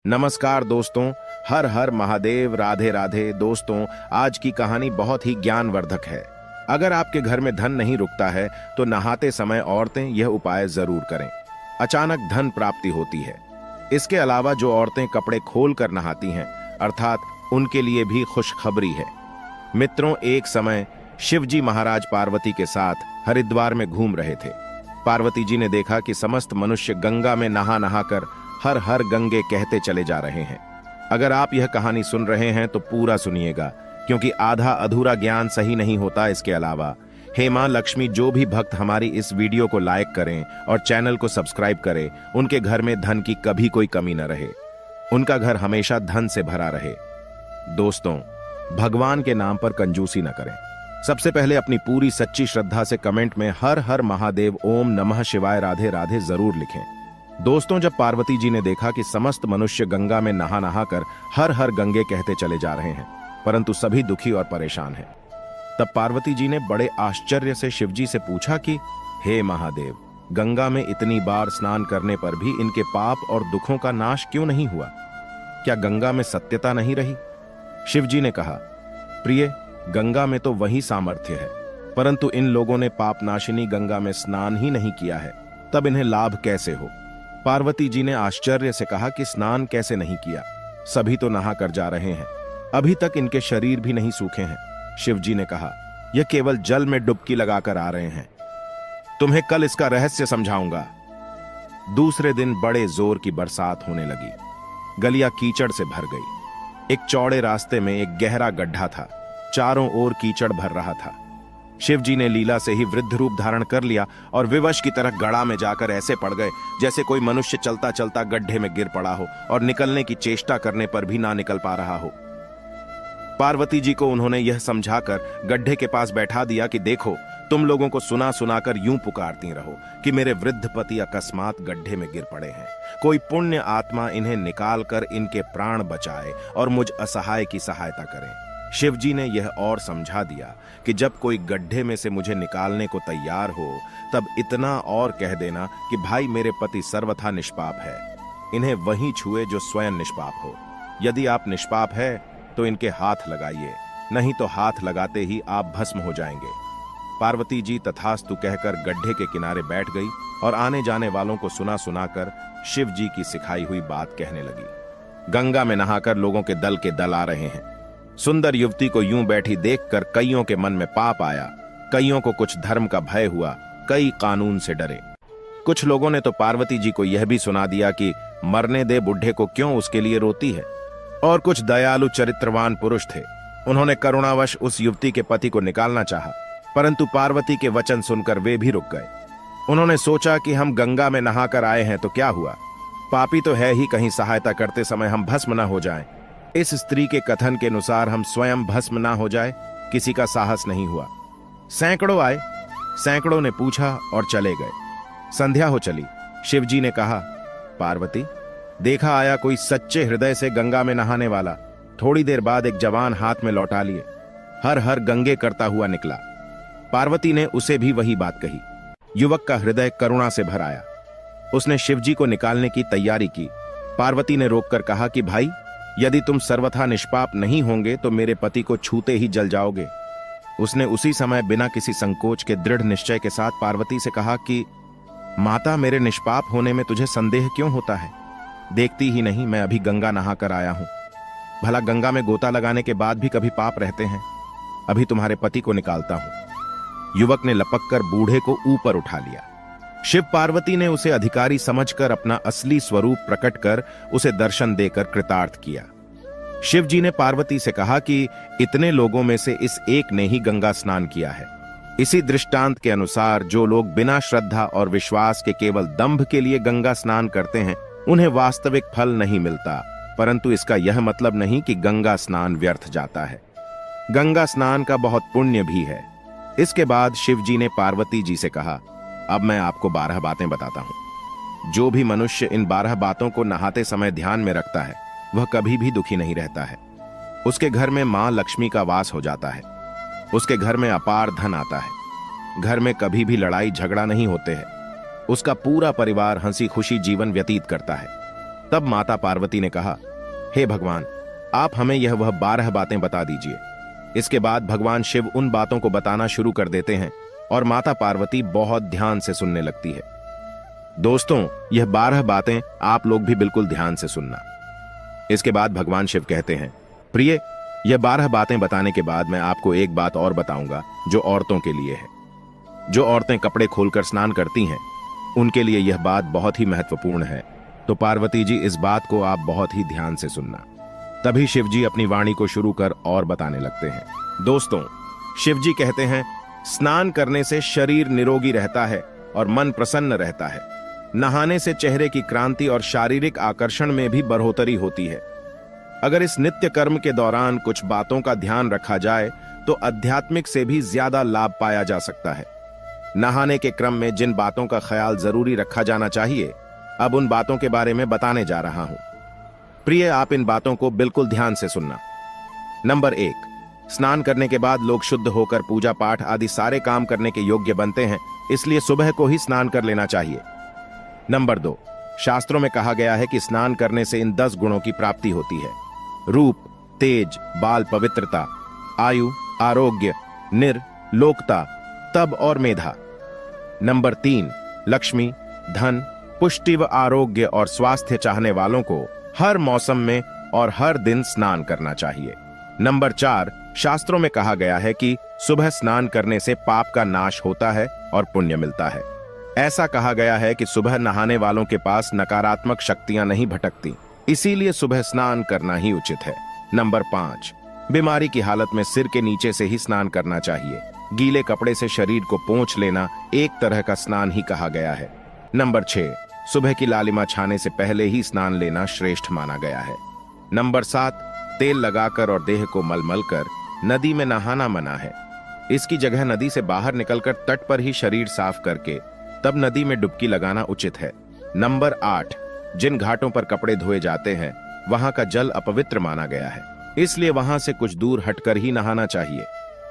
नमस्कार दोस्तों। हर हर महादेव, राधे राधे। दोस्तों, आज की कहानी बहुत ही ज्ञानवर्धक है। अगर आपके घर में धन नहीं रुकता है तो नहाते समय औरतें यह उपाय जरूर करें। अचानक धन प्राप्ति होती है। इसके अलावा जो औरतें कपड़े खोल कर नहाती हैं, अर्थात उनके लिए भी खुशखबरी है। मित्रों, एक समय शिवजी महाराज पार्वती के साथ हरिद्वार में घूम रहे थे। पार्वती जी ने देखा कि समस्त मनुष्य गंगा में नहा नहाकर हर हर गंगे कहते चले जा रहे हैं। अगर आप यह कहानी सुन रहे हैं तो पूरा सुनिएगा, क्योंकि आधा अधूरा ज्ञान सही नहीं होता। इसके अलावा हे मां लक्ष्मी, जो भी भक्त हमारी इस वीडियो को लाइक करें और चैनल को सब्सक्राइब करें, उनके घर में धन की कभी कोई कमी न रहे, उनका घर हमेशा धन से भरा रहे। दोस्तों, भगवान के नाम पर कंजूसी न करें। सबसे पहले अपनी पूरी सच्ची श्रद्धा से कमेंट में हर हर महादेव, ओम नमः शिवाय, राधे राधे जरूर लिखें। दोस्तों, जब पार्वती जी ने देखा कि समस्त मनुष्य गंगा में नहा नहाकर हर हर गंगे कहते चले जा रहे हैं, परंतु सभी दुखी और परेशान हैं, तब पार्वती जी ने बड़े आश्चर्य से शिवजी से पूछा कि हे महादेव, गंगा में इतनी बार स्नान करने पर भी इनके पाप और दुखों का नाश क्यों नहीं हुआ? क्या गंगा में सत्यता नहीं रही? शिवजी ने कहा, प्रिय, गंगा में तो वही सामर्थ्य है, परंतु इन लोगों ने पापनाशिनी गंगा में स्नान ही नहीं किया है, तब इन्हें लाभ कैसे हो? पार्वती जी ने आश्चर्य से कहा कि स्नान कैसे नहीं किया? सभी तो नहा कर जा रहे हैं, अभी तक इनके शरीर भी नहीं सूखे हैं। शिवजी ने कहा, यह केवल जल में डुबकी लगाकर आ रहे हैं, तुम्हें कल इसका रहस्य समझाऊंगा। दूसरे दिन बड़े जोर की बरसात होने लगी। गलियां कीचड़ से भर गई। एक चौड़े रास्ते में एक गहरा गड्ढा था। चारों ओर कीचड़ भर रहा था। शिवजी ने लीला से ही वृद्ध रूप धारण कर लिया और विवश की तरह गड़ा में जाकर ऐसे पड़ गए जैसे कोई मनुष्य चलता चलता गड्ढे में गिर पड़ा हो और निकलने की चेष्टा करने पर भी ना निकल पा रहा हो। पार्वती जी को उन्होंने यह समझाकर गड्ढे के पास बैठा दिया कि देखो, तुम लोगों को सुना सुनाकर यूं पुकारती रहो कि मेरे वृद्ध पति अकस्मात गड्ढे में गिर पड़े हैं। कोई पुण्य आत्मा इन्हें निकाल कर इनके प्राण बचाए और मुझ असहाय की सहायता करे। शिवजी ने यह और समझा दिया कि जब कोई गड्ढे में से मुझे निकालने को तैयार हो, तब इतना और कह देना कि भाई, मेरे पति सर्वथा निष्पाप है, इन्हें वही छुए जो स्वयं निष्पाप हो। यदि आप निष्पाप है तो इनके हाथ लगाइए, नहीं तो हाथ लगाते ही आप भस्म हो जाएंगे। पार्वती जी तथास्तु कहकर गड्ढे के किनारे बैठ गई और आने जाने वालों को सुना सुनाकर शिव जी की सिखाई हुई बात कहने लगी। गंगा में नहाकर लोगों के दल आ रहे हैं। सुंदर युवती को यूं बैठी देखकर कईयों के मन में पाप आया। कईयों को कुछ धर्म का भय हुआ, कई कानून से डरे। कुछ लोगों ने तो पार्वती जी को यह भी सुना दिया कि मरने दे बुढ़े को, क्यों उसके लिए रोती है। और कुछ दयालु चरित्रवान पुरुष थे, उन्होंने करुणावश उस युवती के पति को निकालना चाहा, परंतु पार्वती के वचन सुनकर वे भी रुक गए। उन्होंने सोचा कि हम गंगा में नहाकर आए हैं तो क्या हुआ, पापी तो है ही, कहीं सहायता करते समय हम भस्म न हो जाएं। इस स्त्री के कथन के अनुसार हम स्वयं भस्म ना हो जाए, किसी का साहस नहीं हुआ। सैकड़ों आए, सैकड़ों ने पूछा और चले गए। संध्या हो चली। शिवजी ने कहा, पार्वती, देखा आया कोई सच्चे हृदय से गंगा में नहाने वाला। थोड़ी देर बाद एक जवान हाथ में लौटा लिए हर हर गंगे करता हुआ निकला। पार्वती ने उसे भी वही बात कही। युवक का हृदय करुणा से भर आया। उसने शिवजी को निकालने की तैयारी की। पार्वती ने रोककर कहा कि भाई, यदि तुम सर्वथा निष्पाप नहीं होंगे तो मेरे पति को छूते ही जल जाओगे। उसने उसी समय बिना किसी संकोच के दृढ़ निश्चय के साथ पार्वती से कहा कि माता, मेरे निष्पाप होने में तुझे संदेह क्यों होता है? देखती ही नहीं, मैं अभी गंगा नहाकर आया हूं। भला गंगा में गोता लगाने के बाद भी कभी पाप रहते हैं? अभी तुम्हारे पति को निकालता हूं। युवक ने लपककर बूढ़े को ऊपर उठा लिया। शिव पार्वती ने उसे अधिकारी समझकर अपना असली स्वरूप प्रकट कर उसे दर्शन देकर कृतार्थ किया। शिव जी ने पार्वती से कहा कि इतने लोगों में से इस एक ने ही गंगा स्नान किया है। इसी दृष्टांत के अनुसार जो लोग बिना श्रद्धा और विश्वास के केवल दंभ के लिए गंगा स्नान करते हैं, उन्हें वास्तविक फल नहीं मिलता। परंतु इसका यह मतलब नहीं कि गंगा स्नान व्यर्थ जाता है। गंगा स्नान का बहुत पुण्य भी है। इसके बाद शिव जी ने पार्वती जी से कहा, अब मैं आपको 12 बातें बताता हूं। जो भी मनुष्य इन 12 बातों को नहाते समय ध्यान में रखता है, वह कभी भी दुखी नहीं रहता है। उसके घर में मां लक्ष्मी का वास हो जाता है। उसके घर में अपार धन आता है। घर में कभी भी लड़ाई झगड़ा नहीं होते हैं। उसका पूरा परिवार हंसी खुशी जीवन व्यतीत करता है। तब माता पार्वती ने कहा, हे भगवान, आप हमें वह 12 बातें बता दीजिए। इसके बाद भगवान शिव उन बातों को बताना शुरू कर देते हैं और माता पार्वती बहुत ध्यान से सुनने लगती है। दोस्तों, यह 12 बातें आप लोग भी बिल्कुल ध्यान से सुनना। इसके बाद भगवान शिव कहते हैं, प्रिय, यह 12 बातें बताने के बाद मैं आपको एक बात और बताऊंगा जो औरतों के लिए है। जो औरतें कपड़े खोलकर स्नान करती हैं, उनके लिए यह बात बहुत ही महत्वपूर्ण है। तो पार्वती जी, इस बात को आप बहुत ही ध्यान से सुनना। तभी शिव जी अपनी वाणी को शुरू कर और बताने लगते हैं। दोस्तों, शिव जी कहते हैं, स्नान करने से शरीर निरोगी रहता है और मन प्रसन्न रहता है। नहाने से चेहरे की क्रांति और शारीरिक आकर्षण में भी बढ़ोतरी होती है। अगर इस नित्य कर्म के दौरान कुछ बातों का ध्यान रखा जाए तो आध्यात्मिक से भी ज्यादा लाभ पाया जा सकता है। नहाने के क्रम में जिन बातों का ख्याल जरूरी रखा जाना चाहिए, अब उन बातों के बारे में बताने जा रहा हूं। प्रिय, आप इन बातों को बिल्कुल ध्यान से सुनना। नंबर 1, स्नान करने के बाद लोग शुद्ध होकर पूजा पाठ आदि सारे काम करने के योग्य बनते हैं, इसलिए सुबह को ही स्नान कर लेना चाहिए। नंबर 2, शास्त्रों में कहा गया है कि स्नान करने से इन 10 गुणों की प्राप्ति होती है: रूप, तेज, बाल पवित्रता, आयु, आरोग्य, लोकता, तप और मेधा। नंबर 3, लक्ष्मी, धन, पुष्टि व आरोग्य और स्वास्थ्य चाहने वालों को हर मौसम में और हर दिन स्नान करना चाहिए। नंबर 4, शास्त्रों में कहा गया है कि सुबह स्नान करने से पाप का नाश होता है और पुण्य मिलता है। ऐसा कहा गया है कि सुबह नहाने वालों के पास नकारात्मक शक्तियां नहीं भटकती, इसीलिए सुबह स्नान करना ही उचित है। नंबर 5, बीमारी की हालत में सिर के नीचे से ही स्नान करना चाहिए। गीले कपड़े से शरीर को पोंछ लेना एक तरह का स्नान ही कहा गया है। नंबर 6, सुबह की लालिमा छाने से पहले ही स्नान लेना श्रेष्ठ माना गया है। नंबर 7, तेल लगाकर और देह को मलमल कर नदी में नहाना मना है। इसकी जगह नदी से बाहर निकलकर तट पर ही शरीर साफ करके तब नदी में डुबकी लगाना उचित है। नंबर 8, जिन घाटों पर कपड़े धोए जाते हैं वहां का जल अपवित्र माना गया है, इसलिए वहां से कुछ दूर हटकर ही नहाना चाहिए।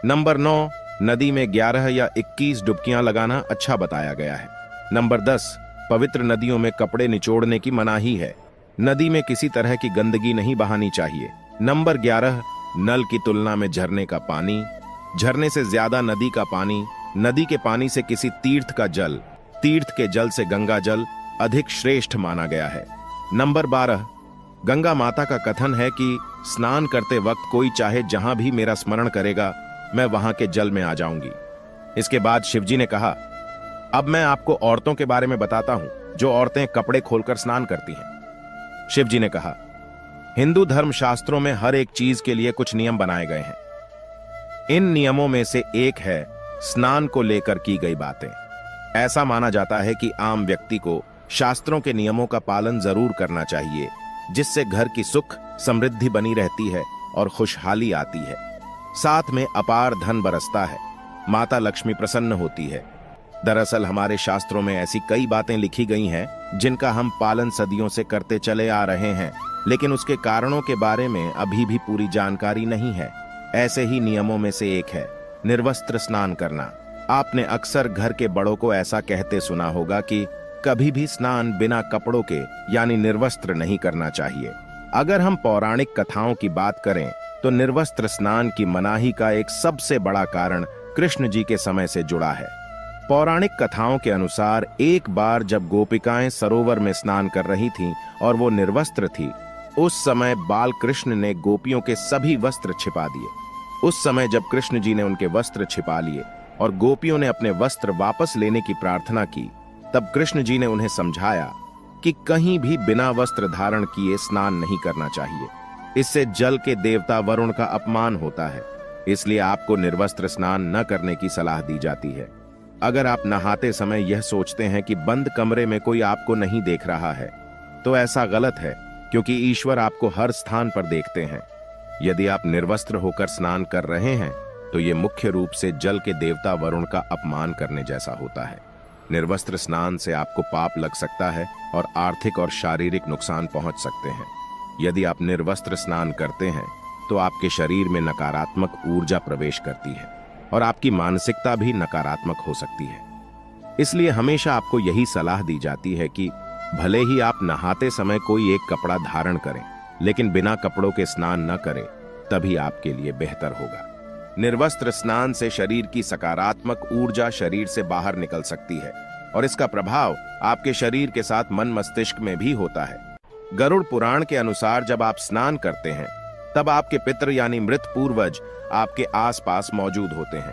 नंबर 9, नदी में 11 या 21 डुबकियां लगाना अच्छा बताया गया है। नंबर 10, पवित्र नदियों में कपड़े निचोड़ने की मनाही है। नदी में किसी तरह की गंदगी नहीं बहानी चाहिए। नंबर 11, नल की तुलना में झरने का पानी, झरने से ज्यादा नदी का पानी, नदी के पानी से किसी तीर्थ का जल, तीर्थ के जल से गंगा जल अधिक श्रेष्ठ माना गया है। नंबर 12, गंगा माता का कथन है कि स्नान करते वक्त कोई चाहे जहां भी मेरा स्मरण करेगा, मैं वहां के जल में आ जाऊंगी। इसके बाद शिवजी ने कहा, अब मैं आपको औरतों के बारे में बताता हूं जो औरतें कपड़े खोलकर स्नान करती हैं। शिवजी ने कहा, हिंदू धर्म शास्त्रों में हर एक चीज के लिए कुछ नियम बनाए गए हैं। इन नियमों में से एक है स्नान को लेकर की गई बातें। ऐसा माना जाता है कि आम व्यक्ति को शास्त्रों के नियमों का पालन जरूर करना चाहिए, जिससे घर की सुख समृद्धि बनी रहती है और खुशहाली आती है। साथ में अपार धन बरसता है, माता लक्ष्मी प्रसन्न होती है। दरअसल हमारे शास्त्रों में ऐसी कई बातें लिखी गई हैं जिनका हम पालन सदियों से करते चले आ रहे हैं, लेकिन उसके कारणों के बारे में अभी भी पूरी जानकारी नहीं है। ऐसे ही नियमों में से एक है निर्वस्त्र स्नान करना। आपने अक्सर घर के बड़ों को ऐसा कहते सुना होगा कि कभी भी स्नान बिना कपड़ों के यानी निर्वस्त्र नहीं करना चाहिए। अगर हम पौराणिक कथाओं की बात करें तो निर्वस्त्र स्नान की मनाही का एक सबसे बड़ा कारण कृष्ण जी के समय से जुड़ा है। पौराणिक कथाओं के अनुसार एक बार जब गोपिकाएं सरोवर में स्नान कर रही थीं और वो निर्वस्त्र थी, उस समय बाल कृष्ण ने गोपियों के सभी वस्त्र छिपा दिए। उस समय जब कृष्ण जी ने उनके वस्त्र छिपा लिए और गोपियों ने अपने वस्त्र वापस लेने की प्रार्थना की, तब कृष्ण जी ने उन्हें समझाया कि कहीं भी बिना वस्त्र धारण किए स्नान नहीं करना चाहिए। इससे जल के देवता वरुण का अपमान होता है, इसलिए आपको निर्वस्त्र स्नान न करने की सलाह दी जाती है। अगर आप नहाते समय यह सोचते हैं कि बंद कमरे में कोई आपको नहीं देख रहा है, तो ऐसा गलत है, क्योंकि ईश्वर आपको हर स्थान पर देखते हैं। यदि आप निर्वस्त्र होकर स्नान कर रहे हैं तो ये मुख्य रूप से जल के देवता वरुण का अपमान करने जैसा होता है। निर्वस्त्र स्नान से आपको पाप लग सकता है और आर्थिक और शारीरिक नुकसान पहुंच सकते हैं। यदि आप निर्वस्त्र स्नान करते हैं तो आपके शरीर में नकारात्मक ऊर्जा प्रवेश करती है और आपकी मानसिकता भी नकारात्मक हो सकती है। इसलिए हमेशा आपको यही सलाह दी जाती है कि भले ही आप नहाते समय कोई एक कपड़ा धारण करें, लेकिन बिना कपड़ों के स्नान न करें, तभी आपके लिए बेहतर होगा। निर्वस्त्र स्नान से शरीर की सकारात्मक ऊर्जा शरीर से बाहर निकल सकती है और इसका प्रभाव आपके शरीर के साथ मन मस्तिष्क में भी होता है। गरुड़ पुराण के अनुसार जब आप स्नान करते हैं तब आपके पितृ यानी मृत पूर्वज आपके आसपास मौजूद होते हैं।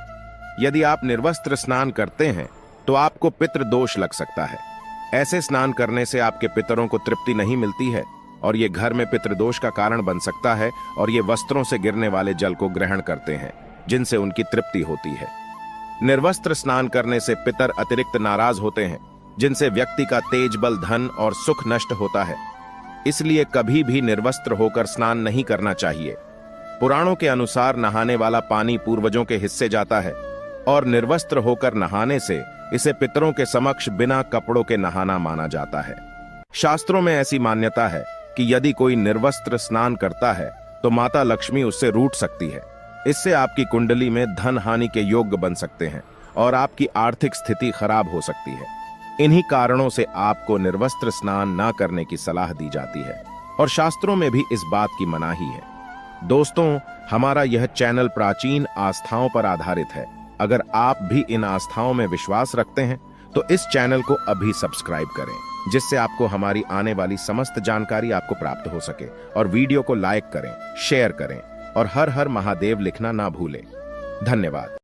यदि आप निर्वस्त्र स्नान करते हैं तो आपको पितृ दोष लग सकता है। ऐसे स्नान करने से आपके पितरों को तृप्ति नहीं मिलती है और ये घर में पितृदोष का कारण बन सकता है और ये वस्त्रों से गिरने वाले जल को ग्रहण करते हैं जिनसे उनकी तृप्ति होती है। निर्वस्त्र स्नान करने से पितर अतिरिक्त नाराज होते हैं जिनसे व्यक्ति का तेज बल, धन और सुख नष्ट होता है। इसलिए कभी भी निर्वस्त्र होकर स्नान नहीं करना चाहिए। पुराणों के अनुसार नहाने वाला पानी पूर्वजों के हिस्से जाता है और निर्वस्त्र होकर नहाने से इसे पितरों के समक्ष बिना कपड़ों के नहाना माना जाता है। शास्त्रों में ऐसी मान्यता है कि यदि कोई निर्वस्त्र स्नान करता है तो माता लक्ष्मी उससे रूठ सकती है। इससे आपकी कुंडली में धन हानि के योग बन सकते हैं और आपकी आर्थिक स्थिति खराब हो सकती है। इन्हीं कारणों से आपको निर्वस्त्र स्नान न करने की सलाह दी जाती है और शास्त्रों में भी इस बात की मनाही है। दोस्तों, हमारा यह चैनल प्राचीन आस्थाओं पर आधारित है। अगर आप भी इन आस्थाओं में विश्वास रखते हैं तो इस चैनल को अभी सब्सक्राइब करें, जिससे आपको हमारी आने वाली समस्त जानकारी आपको प्राप्त हो सके। और वीडियो को लाइक करें, शेयर करें और हर हर महादेव लिखना ना भूलें। धन्यवाद।